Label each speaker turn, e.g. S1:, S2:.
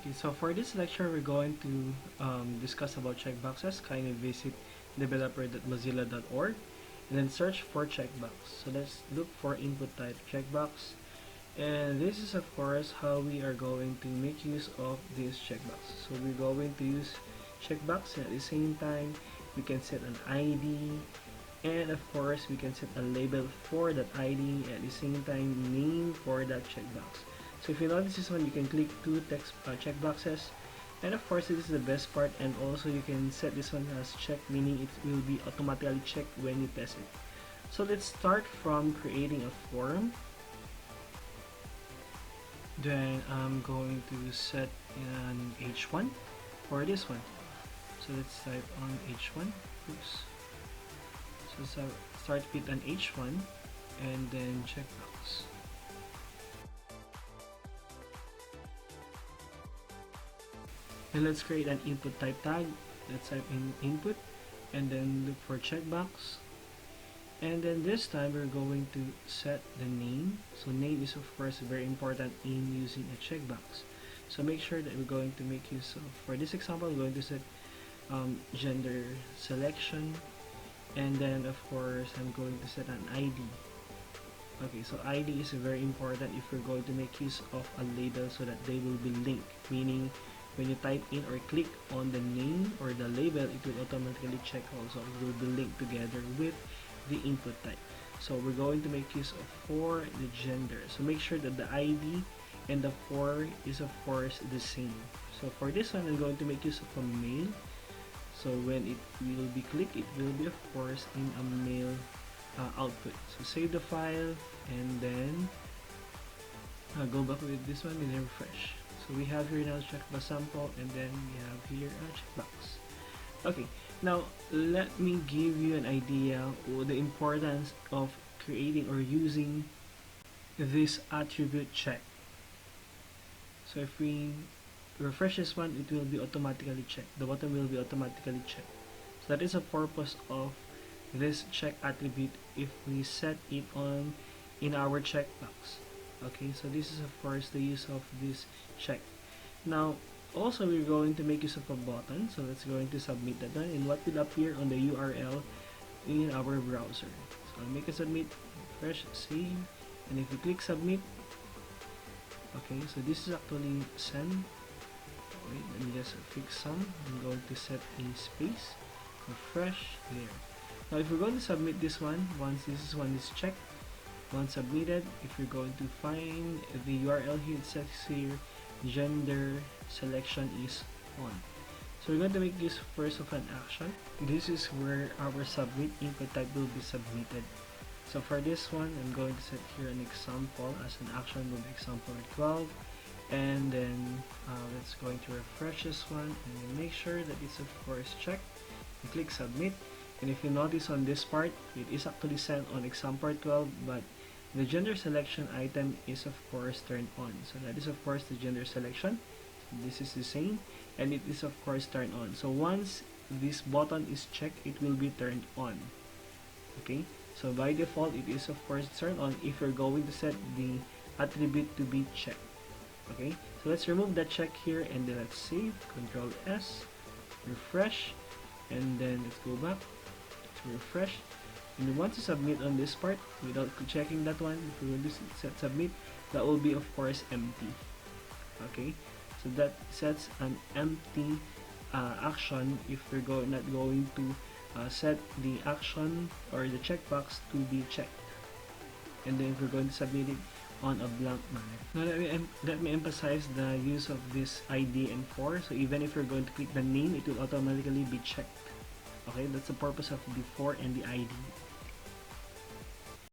S1: Okay, so for this lecture, we're going to discuss about checkboxes. Kindly visit developer.mozilla.org and then search for checkbox. So let's look for input type checkbox. And this is of course how we are going to make use of this checkbox. So we're going to use checkbox, and at the same time we can set an ID, and of course we can set a label for that ID, and at the same time name for that checkbox. So if you notice this one, you can click two text checkboxes, and of course this is the best part, and also you can set this one as check, meaning it will be automatically checked when you test it. So let's start from creating a form. Then I'm going to set an H1 for this one. So let's type on H1. Oops. So start with an H1 and then checkbox. And let's create an input type tag. Let's type in input and then look for checkbox. And then this time we're going to set the name. So name is of course very important in using a checkbox. So make sure that we're going to make use of, for this example, we're going to set gender selection, and then of course I'm going to set an ID. Okay, so ID is very important if we're going to make use of a label so that they will be linked, meaning when you type in or click on the name or the label, it will automatically check also. It will be linked together with the input type. So we're going to make use of for the gender. So make sure that the ID and the for is of course the same. So for this one, I'm going to make use of a male. So when it will be clicked, it will be of course in a male output. So save the file and then go back with this one and refresh. So we have here now checkbox sample, and then we have here a checkbox. Okay, now let me give you an idea of the importance of creating or using this attribute check. So if we refresh this one, it will be automatically checked. The button will be automatically checked. So that is the purpose of this check attribute if we set it on in our checkbox. Okay, so this is of course the use of this check. Now also we're going to make use of a button, so let's going to submit that one, and what will appear on the URL in our browser. So I'll make a submit, refresh, save, and if you click submit, okay, so this is actually send. Wait, let me just fix some. I'm going to set a space, refresh, there. Now if we're going to submit this one, once this one is checked, once submitted, if you're going to find the URL here, it says here gender selection is on. So we're going to make use first of an action. This is where our submit input type will be submitted. So for this one, I'm going to set here an example as an action with example 12, and then let's going to refresh this one and make sure that it's of course checked, and click submit. And if you notice on this part, it is actually sent on example 12, but the gender selection item is of course turned on. So that is of course the gender selection. This is the same, and it is of course turned on. So once this button is checked, it will be turned on. Okay, so by default it is of course turned on if you're going to set the attribute to be checked. Okay, so let's remove that check here, and then let's save, Control S, refresh, and then let's go back to refresh. And once you submit on this part without checking that one, if you will set submit, that will be of course empty. Okay, so that sets an empty action if we're not going to set the action or the checkbox to be checked, and then if we're going to submit it on a blank manner. Now let me emphasize the use of this ID and for. So even if you're going to click the name, it will automatically be checked. Okay, that's the purpose of the for and the ID.